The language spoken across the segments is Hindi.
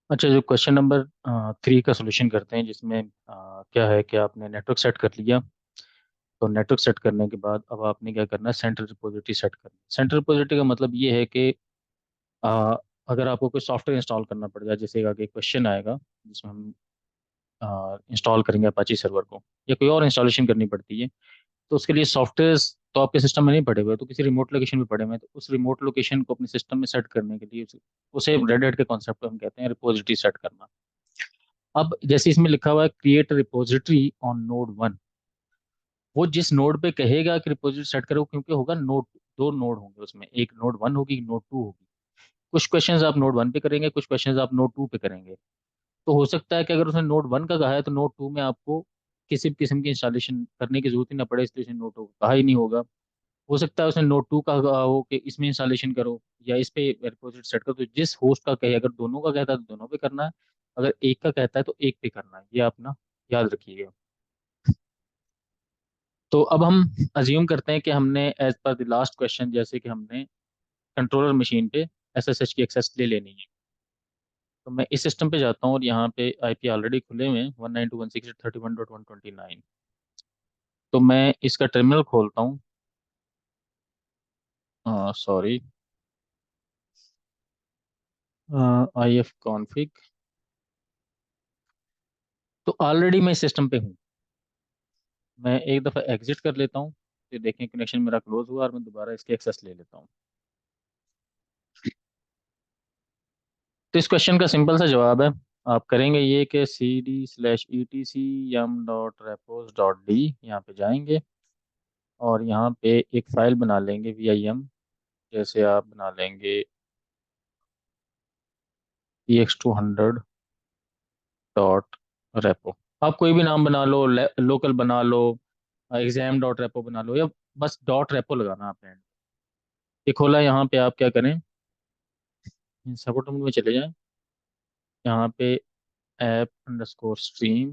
अच्छा, जो क्वेश्चन नंबर 3 का सोल्यूशन करते हैं, जिसमें क्या है कि आपने नेटवर्क सेट कर लिया। तो नेटवर्क सेट करने के बाद अब आपने क्या करना है, सेंट्रल रिपोजिटरी सेट करना है। सेंट्रल रिपोजिटरी का मतलब ये है कि अ, अगर आपको कोई सॉफ्टवेयर इंस्टॉल करना पड़ जाए, जैसे आगे क्वेश्चन आएगा जिसमें हम इंस्टॉल करेंगे अपाची सर्वर को, या कोई और इंस्टॉलेशन करनी पड़ती है, तो उसके लिए सॉफ्टवेयर तो आपके सिस्टम में नहीं पड़े हुए, तो किसी रिमोट लोकेशन में पड़े हुए हैं, तो उस रिमोट लोकेशन को अपने सिस्टम में सेट करने के लिए उसे रेड हैट के कॉन्सेप्ट को हम कहते हैं रिपोजिटरी सेट करना। अब जैसे इसमें लिखा हुआ है क्रिएट रिपोजिटरी ऑन नोड 1, वो जिस नोड पे कहेगा कि रिपोजिटरी सेट करो, क्योंकि होगा नोड, दो नोड होंगे उसमें, एक नोड 1 होगी, नोड 2 होगी। कुछ क्वेश्चंस आप नोड 1 पे करेंगे, कुछ क्वेश्चंस आप नोड 2 पे करेंगे। तो हो सकता है कि अगर उसने नोड 1 का कहा है तो नोड 2 में आपको किसी भी किस्म की इंस्टॉलेशन करने की जरूरत ही ना पड़े, इसलिए उसने नोड 2 कहा ही नहीं होगा। हो सकता है उसने नोड 2 का कहा हो कि इसमें इंस्टॉलेशन करो या इस पे रिपोजिटरी सेट करो, तो जिस होस्ट का कहे, अगर दोनों का कहता है तो दोनों पे करना है, अगर एक का कहता है तो एक पे करना है, ये अपना याद रखिएगा। तो अब हम अज्यूम करते हैं कि हमने as per the last question, जैसे कि हमने कंट्रोलर मशीन पे एसएसएच की एक्सेस ले लेनी है। तो मैं इस सिस्टम पे जाता हूँ और यहाँ पे आईपी ऑलरेडी खुले हुए हैं 192.168.31.129। तो मैं इसका टर्मिनल खोलता हूँ। Sorry, I F config. तो ऑलरेडी मैं इस सिस्टम पे हूँ। मैं एक दफ़ा एग्जिट कर लेता हूँ, फिर देखें कनेक्शन मेरा क्लोज हुआ और मैं दोबारा इसकी एक्सेस ले लेता हूँ। तो इस क्वेश्चन का सिंपल सा जवाब है, आप करेंगे ये कि cd/etc yum.repos.d, यहाँ पे जाएंगे और यहाँ पे एक फाइल बना लेंगे vim, जैसे आप बना लेंगे ex200.repo। आप कोई भी नाम बना लो, लोकल बना लो, exam.repo बना लो, या बस डॉट रेपो लगाना आपने। ये खोला, यहाँ पे आप क्या करें, सपोर्ट में चले जाएं, यहाँ पे ऐप अंडरस्कोर स्ट्रीम,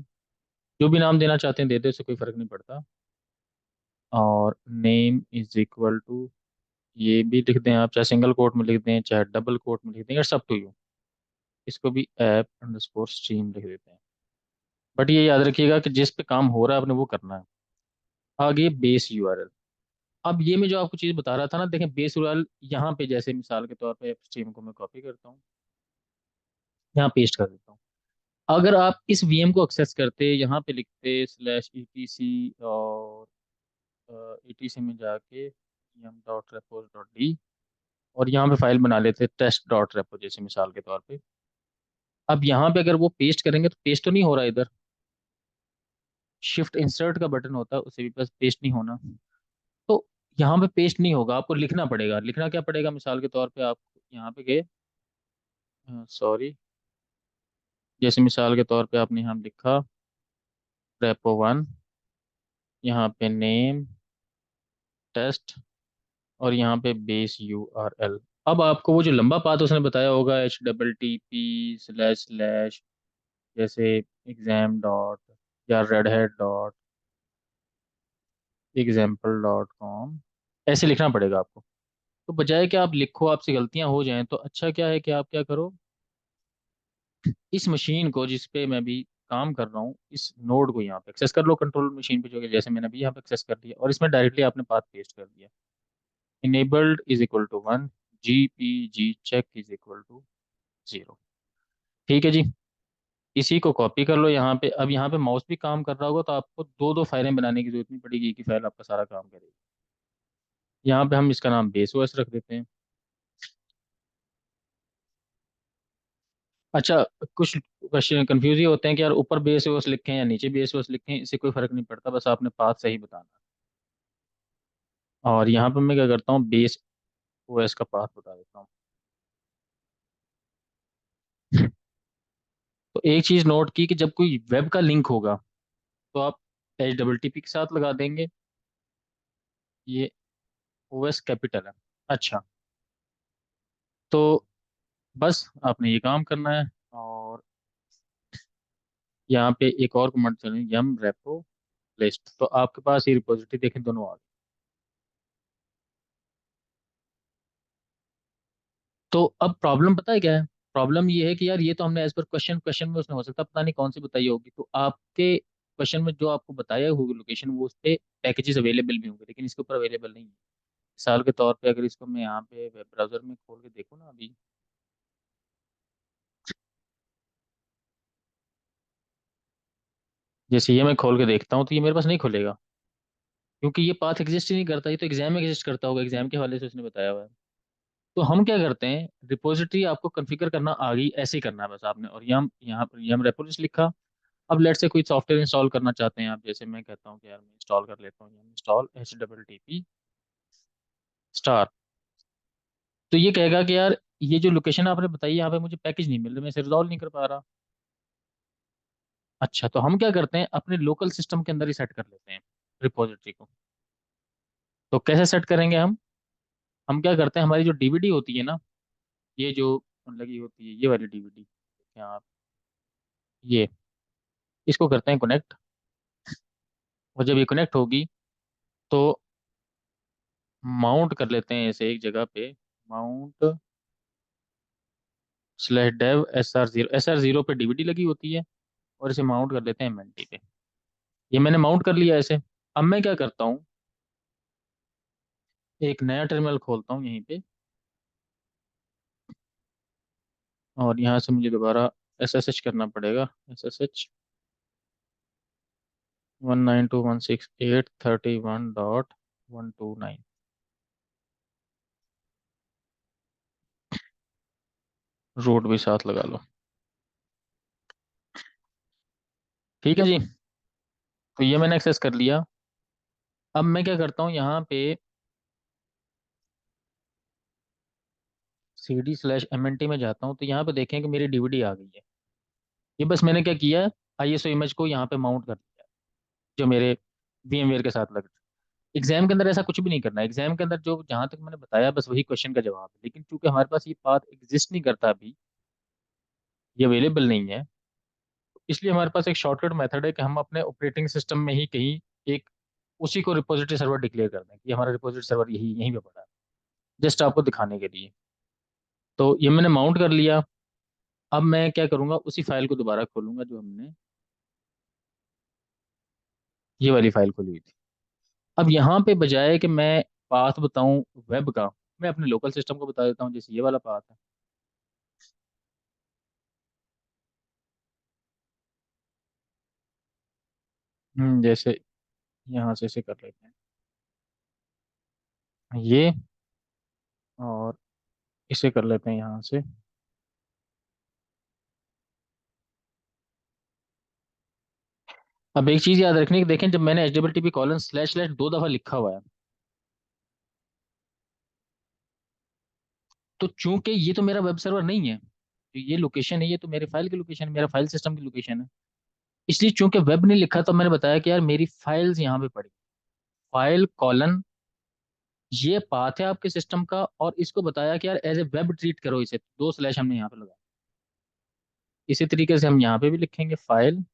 जो भी नाम देना चाहते हैं दे दे, उससे कोई फर्क नहीं पड़ता। और नेम इज इक्वल टू, ये भी लिख दें आप, चाहे सिंगल कोट में लिख दें चाहे डबल कोट में लिख दें, इट्स अप टू यू। इसको भी ऐप अंडरस्कोर स्ट्रीम लिख देते हैं। बट ये याद रखिएगा कि जिस पे काम हो रहा है आपने वो करना है। आगे बेस यूआरएल। अब ये मैं जो आपको चीज़ बता रहा था ना, देखें बेस यूआरएल यहाँ पे, जैसे मिसाल के तौर पे ऐप स्ट्रीम को मैं कॉपी करता हूँ, यहाँ पेस्ट कर देता हूँ। अगर आप इस वीएम को एक्सेस करते, यहाँ पे लिखते /etc और etc में जाके yum.repos.d, और यहाँ पे फाइल बना लेते test.repo, जैसे मिसाल के तौर पे। अब यहाँ पे अगर वो पेस्ट करेंगे तो पेस्ट तो नहीं हो रहा इधर, शिफ्ट इंसर्ट का बटन होता है, उसे भी बस पेस्ट नहीं होना। तो यहाँ पे पेस्ट नहीं होगा, आपको लिखना पड़ेगा। लिखना क्या पड़ेगा, मिसाल के तौर पे आप यहाँ पे गए, सॉरी, जैसे मिसाल के तौर पे आपने यहाँ लिखा repo 1, यहाँ पे नेम टेस्ट, और यहाँ पे बेस यूआरएल। अब आपको वो जो लंबा पाथ उसने बताया होगा, http// जैसे एग्जाम डॉट या redhat.example.com, ऐसे लिखना पड़ेगा आपको। तो बजाय कि आप लिखो, आपसे गलतियां हो जाएं, तो अच्छा क्या है कि आप क्या करो, इस मशीन को जिस पे मैं भी काम कर रहा हूँ, इस नोड को यहाँ पे एक्सेस कर लो, कंट्रोल मशीन पे जो कि जैसे मैंने अभी यहाँ पे एक्सेस कर दिया, और इसमें डायरेक्टली आपने पाथ पेस्ट कर दिया। Enabled is equal to 1, GPG check is equal to 0। ठीक है जी, इसी को कॉपी कर लो यहाँ पे। अब यहाँ पे माउस भी काम कर रहा होगा, तो आपको दो दो फाइलें बनाने की जरूरत नहीं पड़ेगी, एक ही फाइल आपका सारा काम करेगी। यहाँ पे हम इसका नाम बेस ओएस रख देते हैं। अच्छा, कुछ क्वेश्चन कंफ्यूज ही होते हैं कि यार ऊपर बेस ओएस लिखें या नीचे बेस ओएस लिखें, इससे कोई फर्क नहीं पड़ता, बस आपने पाथ सही बताना है। और यहाँ पे मैं क्या करता हूँ, बेस ओएस का पाथ बता देता हूँ। तो एक चीज नोट की कि जब कोई वेब का लिंक होगा तो आप HTTP के साथ लगा देंगे, ये ओएस कैपिटल है। अच्छा, तो बस आपने ये काम करना है। और यहाँ पे एक और कमांड चलें, यम रेपो लिस्ट, तो आपके पास ये रिपोजिटरी देखें दोनों आ गए। तो अब प्रॉब्लम पता है क्या है, प्रॉब्लम ये है कि यार ये तो हमने एज पर क्वेश्चन, क्वेश्चन में उसने हो सकता है पता नहीं कौन सी बताई होगी, तो आपके क्वेश्चन में जो आपको बताया होगी लोकेशन, वो उस पे पैकेजेस अवेलेबल भी होंगे, लेकिन इसके ऊपर अवेलेबल नहीं है। मिसाल के तौर पे अगर इसको मैं यहाँ पे वेब ब्राउजर में खोल के देखूँ ना अभी, जैसे ये मैं खोल के देखता हूँ तो ये मेरे पास नहीं खुलेगा, क्योंकि ये पाथ एग्जिस्ट ही नहीं करता। ये तो एग्जाम में एग्जिस्ट करता होगा, एग्जाम के हवाले से उसने बताया हुआ है। तो हम क्या करते हैं, रिपोजिटरी आपको कॉन्फ़िगर करना आ गई, ऐसे ही करना है बस आपने, और ये हम रेपोजिटरी लिखा। अब लेट से कोई सॉफ्टवेयर इंस्टॉल करना चाहते हैं आप, जैसे मैं कहता हूँ कि यार मैं इंस्टॉल कर लेता हूँ, इंस्टॉल HTTP स्टार। तो ये कहेगा कि यार ये जो लोकेशन आपने बताई यहाँ पे मुझे पैकेज नहीं मिल रहा, मैं इसे रिजॉल्व नहीं कर पा रहा। अच्छा, तो हम क्या करते हैं, अपने लोकल सिस्टम के अंदर ही सेट कर लेते हैं रिपोजिटरी को। तो कैसे सेट करेंगे हम क्या करते हैं, हमारी जो डीवीडी होती है ना, ये जो लगी होती है, ये वाली डीवीडी यहाँ, ये इसको करते हैं कनेक्ट। और जब ये कनेक्ट होगी तो माउंट कर लेते हैं इसे एक जगह पे, माउंट /dev SR0 पे डीवीडी लगी होती है, और इसे माउंट कर लेते हैं MNT पे। ये मैंने माउंट कर लिया ऐसे। अब मैं क्या करता हूँ, एक नया टर्मिनल खोलता हूँ यहीं पे, और यहाँ से मुझे दोबारा SSH करना पड़ेगा, SSH 192.168.31.129। रूट भी साथ लगा लो। ठीक है जी, तो ये मैंने एक्सेस कर लिया। अब मैं क्या करता हूँ, यहाँ पे CD/MNT में जाता हूँ, तो यहाँ पे देखें कि मेरी डीवीडी आ गई है। ये बस मैंने क्या किया है, ISO इमेज को यहाँ पे माउंट कर दिया, जो मेरे VMware के साथ लग। एग्जाम के अंदर ऐसा कुछ भी नहीं करना है। एग्जाम के अंदर जो जहां तक मैंने बताया बस वही क्वेश्चन का जवाब है, लेकिन चूंकि हमारे पास ये पाथ एग्जिस्ट नहीं करता अभी, ये अवेलेबल नहीं है, इसलिए हमारे पास एक शॉर्टकट मेथड है कि हम अपने ऑपरेटिंग सिस्टम में ही कहीं एक उसी को रिपोजिटरी सर्वर डिक्लेयर कर दें कि हमारा रिपोजिटरी सर्वर यही यहीं पे पड़ा है, जस्ट आपको दिखाने के लिए। तो ये मैंने माउंट कर लिया। अब मैं क्या करूंगा, उसी फाइल को दोबारा खोलूंगा जो हमने ये वाली फाइल खोली हुई थी। अब यहाँ पे बजाय कि मैं पाथ बताऊं वेब का, मैं अपने लोकल सिस्टम को बता देता हूँ, जैसे ये वाला पाथ है। जैसे यहाँ से इसे कर लेते हैं ये, और इसे कर लेते हैं यहाँ से। अब एक चीज याद रखनी है कि देखें, जब मैंने HTTP:// 2 दफा लिखा हुआ है, तो चूंकि ये तो मेरा वेब सर्वर नहीं है, तो ये लोकेशन है, ये तो मेरे फाइल की लोकेशन है, मेरा फाइल सिस्टम की लोकेशन है। इसलिए चूंकि वेब नहीं लिखा, तो मैंने बताया कि यार मेरी फाइल्स यहाँ पे पड़ी, फाइल कॉलन, ये पाथ है आपके सिस्टम का, और इसको बताया कि यार एज ए वेब ट्रीट करो इसे, 2 स्लैश हमने यहाँ पे लगाया। इसी तरीके से हम यहाँ पे भी लिखेंगे फाइल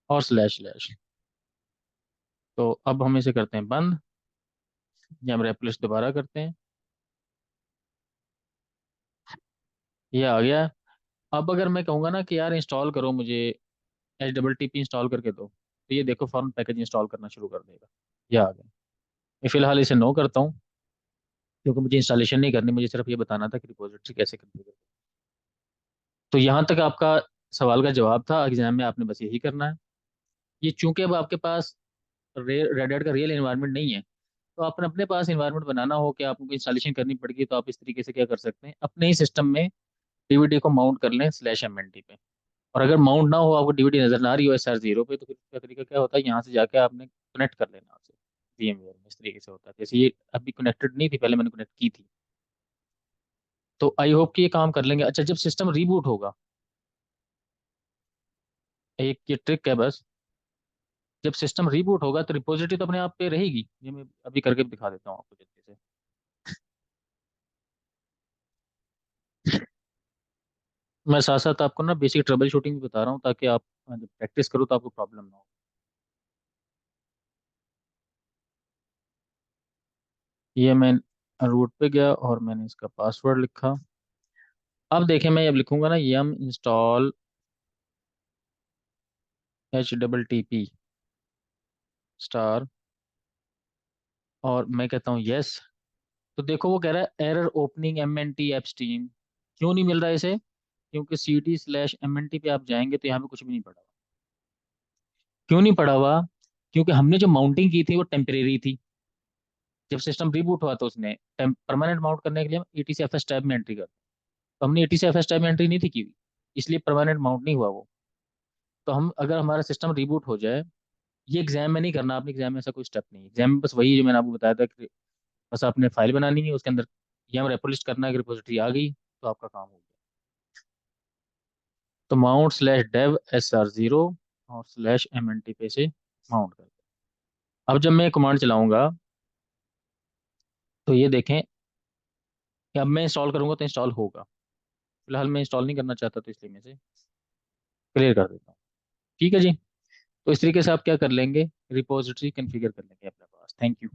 और // तो अब हम इसे करते हैं बंद, या हम रेप्लेस दोबारा करते हैं। ये आ गया। अब अगर मैं कहूंगा ना कि यार इंस्टॉल करो मुझे, HTTP इंस्टॉल करके दो, तो ये देखो फॉर्म पैकेज इंस्टॉल करना शुरू कर देगा। ये आ गया। मैं फिलहाल इसे नो करता हूँ, क्योंकि मुझे इंस्टॉलेशन नहीं करनी, मुझे सिर्फ ये बताना था कि रिपोजिटरी कैसे कॉन्फ़िगर। तो यहाँ तक आपका सवाल का जवाब था, एग्जाम में आपने बस यही करना है। ये चूंकि अब आपके पास रेड हैट का रियल इन्वायरमेंट नहीं है, तो आपने अपने पास इन्वायरमेंट बनाना हो कि आपको इंस्टॉलेशन करनी पड़ेगी, तो आप इस तरीके से क्या कर सकते हैं, अपने ही सिस्टम में डीवीडी को माउंट कर लें /MNT पे। और अगर माउंट ना हो, आपको डीवीडी नजर ना आ रही हो SR0 पे, तो फिर उसका तरीका क्या होता है, यहाँ से जाके आपने कनेक्ट कर लेना उसे VMware में। इस तरीके से होता है, जैसे ये अभी कनेक्टेड नहीं थी, पहले मैंने कनेक्ट की थी। तो आई होप कि ये काम कर लेंगे। अच्छा, जब सिस्टम रीबूट होगा, एक ये ट्रिक है बस, जब सिस्टम रीबूट होगा तो रिपोजिटरी तो अपने आप पे रहेगी। ये मैं अभी करके दिखा देता हूँ आपको जल्दी से। मैं साथ साथ आपको ना बेसिक ट्रबल शूटिंग भी बता रहा हूँ, ताकि आप जब प्रैक्टिस करो तो आपको प्रॉब्लम ना हो। ये मैं रूट पे गया और मैंने इसका पासवर्ड लिखा, अब देखें, मैं अब लिखूंगा ना यम इंस्टॉल HTTP स्टार, और मैं कहता हूँ यस। तो देखो वो कह रहा है error opening MNT app steam. क्यों नहीं मिल रहा है इसे? क्योंकि CD/MNT पे आप जाएंगे तो यहाँ पे कुछ भी नहीं पड़ा हुआ। क्यों नहीं पड़ा हुआ? क्योंकि हमने जो माउंटिंग की थी वो टेम्परेरी थी। जब सिस्टम रिबूट हुआ तो उसने परमानेंट माउंट करने के लिए हम ATC-FS टैब में एंट्री करते, तो हमने ATC-FS टैब में एंट्री नहीं थी की हुई, इसलिए परमानेंट माउंट नहीं हुआ वो। तो हम अगर हमारा सिस्टम रिबूट हो जाए, ये एग्जाम में नहीं करना आपने, एग्जाम में ऐसा कोई स्टेप नहीं है। एग्जाम में बस वही जो मैंने आपको बताया था कि बस आपने फाइल बनानी है, उसके अंदर यम रेपो लिस्ट करना है कि रिपोजिटरी आ गई, तो आपका काम हो गया। तो mount/dev/sr0 और /MNT पे से माउंट कर दो। अब जब मैं कमांड चलाऊंगा तो ये देखें कि अब मैं इंस्टॉल करूंगा तो इंस्टॉल होगा। फिलहाल मैं इंस्टॉल नहीं करना चाहता, तो इसलिए मैं इसे क्लियर कर देता हूँ। ठीक है जी। तो इस तरीके से आप क्या कर लेंगे, रिपोजिटरी कन्फिगर कर लेंगे अपने पास। Thank you.